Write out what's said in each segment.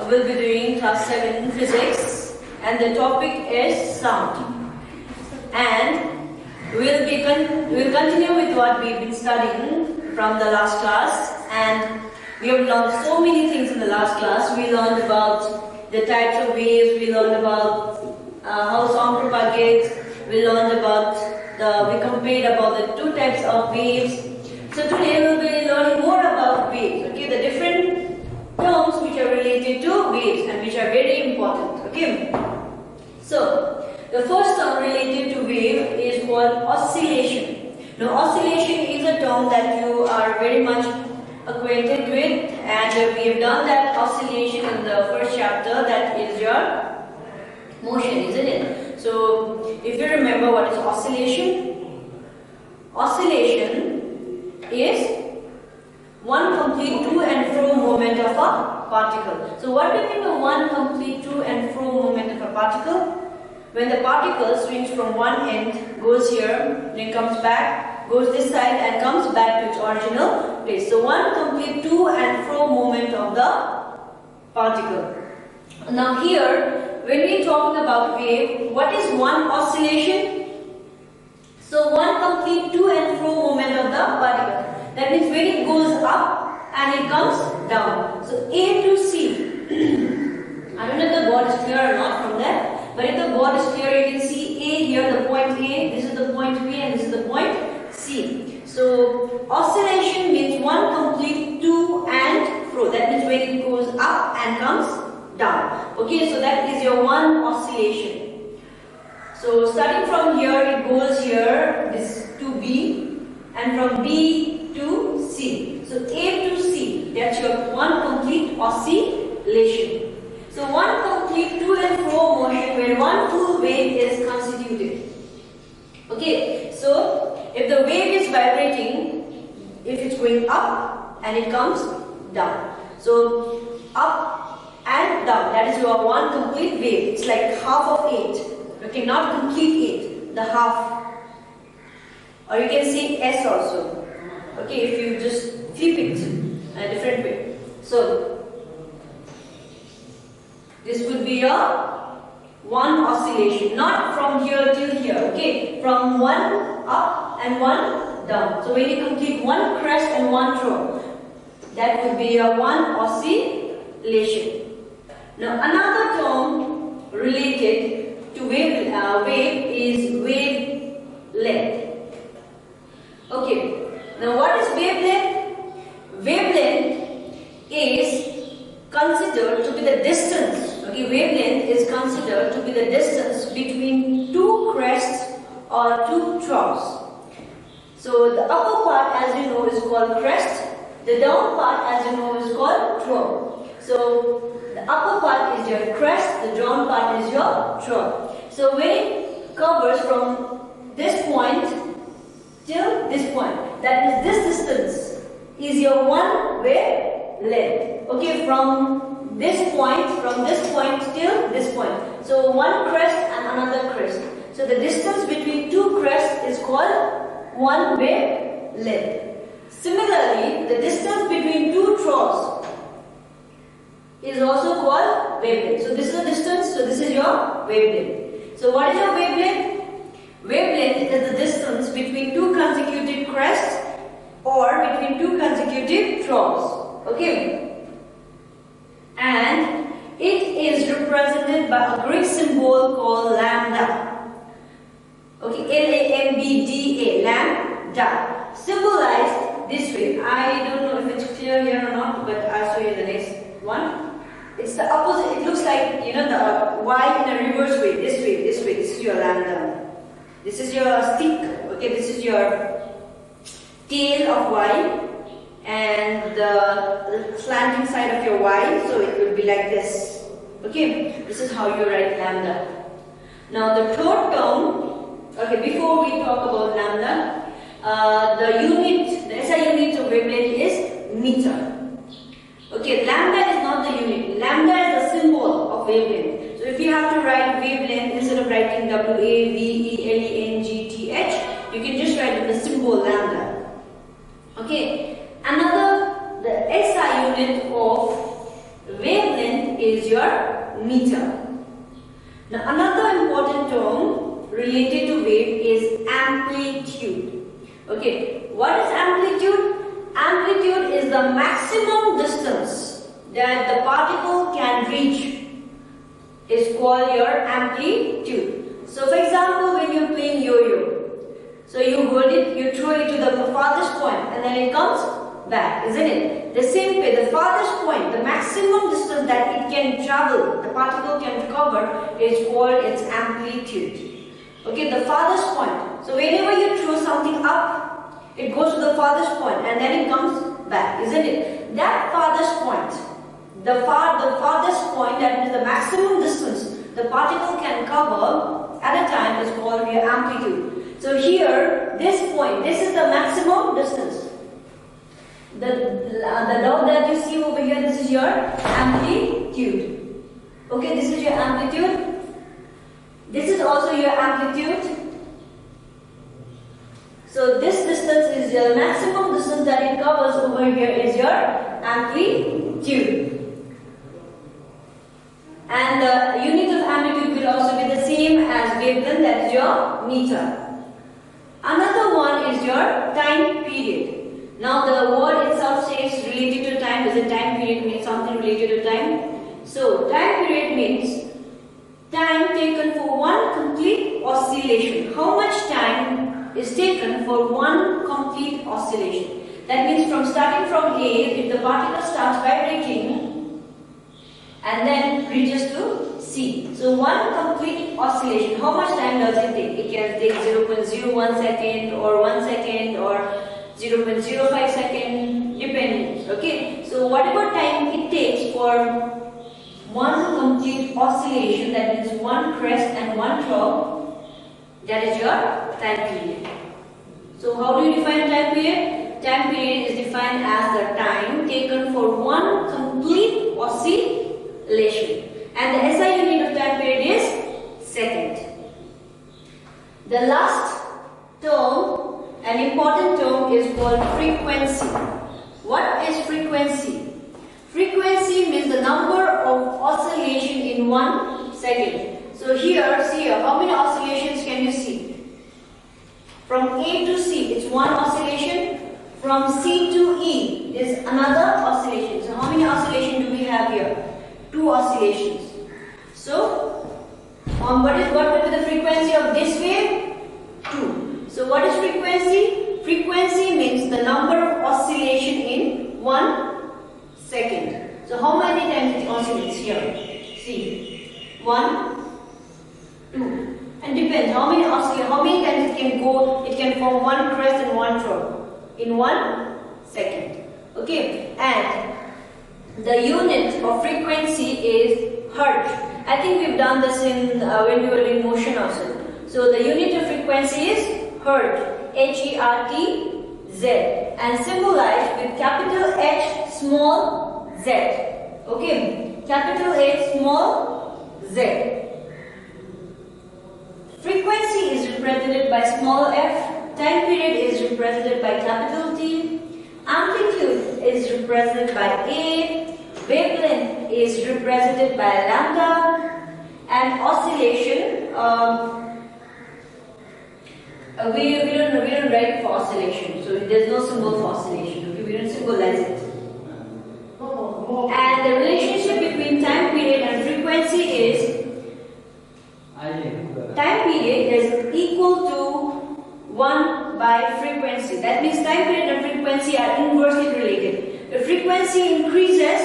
will be doing class 7 physics, and the topic is sound. And we'll continue with what we've been studying from the last class, and we have learned so many things in the last class. We learned about the types of waves, we learned about how sound propagates, we learned about we compared about the two types of waves. So today we'll be learning more about waves, okay, the different terms which are related to waves and which are very important, okay. So the first term related to wave is called oscillation. Now oscillation is a term that you are very much acquainted with, and we have done that oscillation in the first chapter, that is your motion, isn't it? So if you remember what is oscillation, oscillation is one complete to and fro movement of a particle. So what do you mean by one complete to and fro movement of a particle? When the particle swings from one end, goes here, then comes back, goes this side and comes back to its original place. So one complete to and fro movement of the particle. Now here, when we are talking about wave, what is one oscillation? So one complete to and fro movement of the particle. That means when it goes up and it comes down. So A to C. I don't know if the board is clear or not from that, but if the board is clear, you can see A here, the point A, this is the point B, and this is the point C. So oscillation means one complete to and fro. That means when it goes up and comes down. Okay, so that is your one oscillation. So starting from here, it goes here, this to B, and from B to C. So A to C, that's your one complete oscillation. So one complete to and fro motion where one full wave is constituted. Okay, so if the wave is vibrating, if it's going up and it comes down. So up and down, that is your one complete wave. It's like half of 8. Okay, not complete 8, the half. Or you can say S also. Okay, if you just flip it in a different way. So this would be a one oscillation, not from here till here, okay, from one up and one down. So when you complete one crest and one trough, that would be a one oscillation. Now another term related to wave is wavelength. Okay, now what is wavelength? Wavelength is considered to be the distance. Okay, wavelength is considered to be the distance between two crests or two troughs. So the upper part, as you know, is called crest. The down part, as you know, is called trough. So the upper part is your crest, the down part is your trough. So when it covers from this point till this point, that is this distance is your one wavelength. Okay, from this point till this point. So one crest and another crest. So the distance between two crests is called one wavelength. Similarly, the distance between two troughs is also called wavelength. So this is the distance, so this is your wavelength. So what is your wavelength? Wavelength is the distance between two consecutive crests or between two consecutive troughs. Okay? And it is represented by a Greek symbol called lambda. Okay, L-A-M-B-D-A, lambda, symbolized this way. I don't know if it's clear here or not, but I'll show you the next one. It's the opposite. It looks like, you know, the Y in a reverse way. This way, this way. This is your lambda. This is your stick. Okay, this is your tail of Y. And the slanting side of your Y, so it will be like this. Okay, this is how you write lambda. Now the third term, okay, before we talk about lambda, the SI unit of wavelength is meter. Okay, lambda is not the unit. Lambda is the symbol of wavelength. So if you have to write wavelength, instead of writing WAVELENGTH, you can just write the symbol lambda. Okay. The SI unit of wavelength is your meter. Now another important term related to wave is amplitude. Okay, what is amplitude? Amplitude is the maximum distance that the particle can reach is called your amplitude. So for example, when you're playing yo-yo, so you hold it, you throw it to the farthest point and then it comes back, isn't it? The same way, the farthest point, the maximum distance that it can travel, the particle can cover is called its amplitude. Okay, the farthest point. So whenever you throw something up, it goes to the farthest point and then it comes back, isn't it? That farthest point, the farthest point, that is the maximum distance the particle can cover at a time, is called your amplitude. So here, this point, this is the maximum distance. The dot that you see over here, this is your amplitude. Okay, this is your amplitude. This is also your amplitude. So this distance is your maximum distance that it covers over here is your amplitude. And the unit of amplitude will also be the same as wavelength, that is your meter. Another one is your time period. Now the word itself says related to time. Does a time period mean something related to time? So time period means time taken for one complete oscillation. How much time is taken for one complete oscillation? That means from starting from A, if the particle starts vibrating and then reaches to C. So one complete oscillation, how much time does it take? It can take 0.01 second or 1 second or 0.05 second, depending. Okay, so whatever time it takes for one complete oscillation, that means one crest and one trough, that is your time period. So how do you define time period? Time period is defined as the time taken for one complete oscillation. And the SI unit of time period is second. The last term, an important term, is called frequency. What is frequency? Frequency means the number of oscillation in 1 second. So here, see here, how many oscillations can you see? From A to C, it's one oscillation. From C to E is another oscillation. So how many oscillations do we have here? 2 oscillations. So, what will be the frequency of this wave? 2. So what is frequency? Frequency means the number of oscillation in 1 second. So how many times it oscillates here? See, 1, 2, and depends how many times it can go. It can form one crest and one trough in 1 second. Okay, and the unit of frequency is hertz. I think we've done this in when we were doing motion also. So the unit of frequency is hertz, H-E-R-T-Z, and symbolized with capital H, small z. Okay, capital H, small z. Frequency is represented by small f, time period is represented by capital T, amplitude is represented by A, wavelength is represented by lambda, and oscillation, we don't write for oscillation, so there's no symbol for oscillation, okay, we don't symbolize it. And the relationship between time period and frequency is time period is equal to 1 by frequency. That means time period and frequency are inversely related. If frequency increases,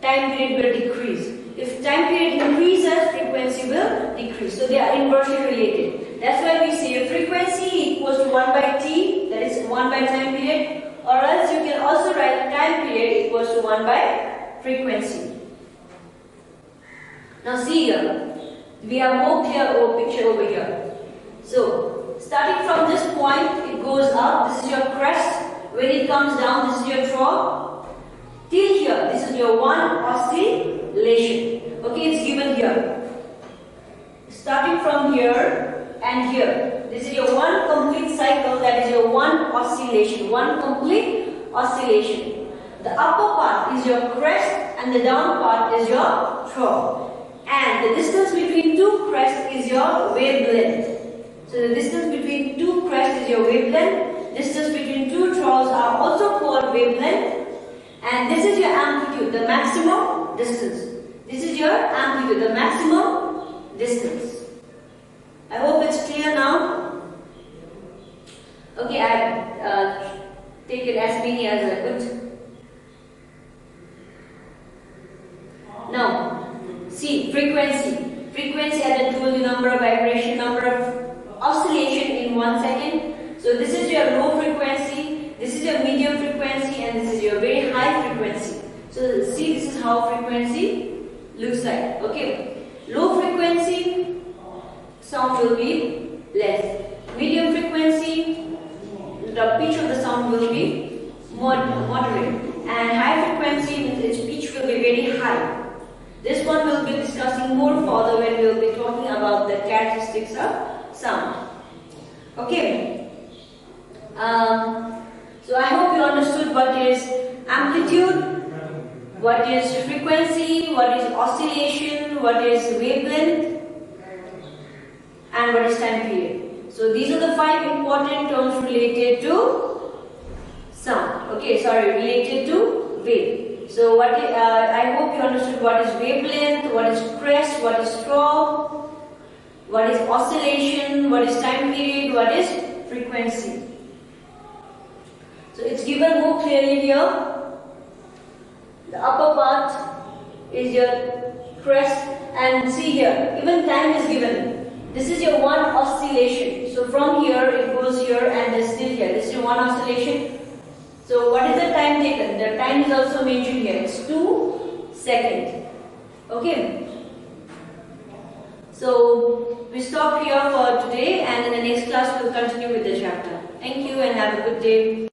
time period will decrease. If time period increases, frequency will decrease. So they are inversely related. That's why we say frequency equals to 1 by t, that is 1 by time period, or else you can also write time period equals to 1 by frequency. Now see here, we have more clear picture over here. So starting from this point, it goes up, this is your crest. When it comes down, this is your trough. Till here, this is your one oscillation. Okay, it's given here. Starting from here and here. This is your one complete cycle, that is your one oscillation. One complete oscillation. The upper part is your crest and the down part is your trough. And the distance between two crests is your wavelength. So the distance between two crests is your wavelength. Distance between two troughs are also called wavelength. And this is your amplitude, the maximum distance. This is your amplitude, the maximum distance. I hope it's clear now. Okay, I take it as many as I could. Now, see, frequency. Frequency, as I told you, number of vibration, number of oscillation in 1 second. So this is your low frequency, this is your medium frequency, and this is your very high frequency. So see, this is how frequency looks like. Okay, low frequency sound will be less. Medium frequency, the pitch of the sound will be moderate, and high frequency, its pitch will be very high. This one we'll be discussing more further when we'll be talking about the characteristics of sound. Okay. So I hope you understood what is amplitude, what is frequency, what is oscillation, what is wavelength, and what is time period. So these are the 5 important terms related to sound. Okay, sorry, related to wave. So what I hope you understood what is wavelength, what is crest, what is trough, what is oscillation, what is time period, what is frequency. So it's given more clearly here. The upper part is your crest, and see here, even time is given. This is your one oscillation. So from here it goes here and is still here. This is one oscillation. So what is the time taken? The time is also mentioned here. It's 2 seconds. Okay. So we stop here for today, and in the next class we'll continue with the chapter. Thank you and have a good day.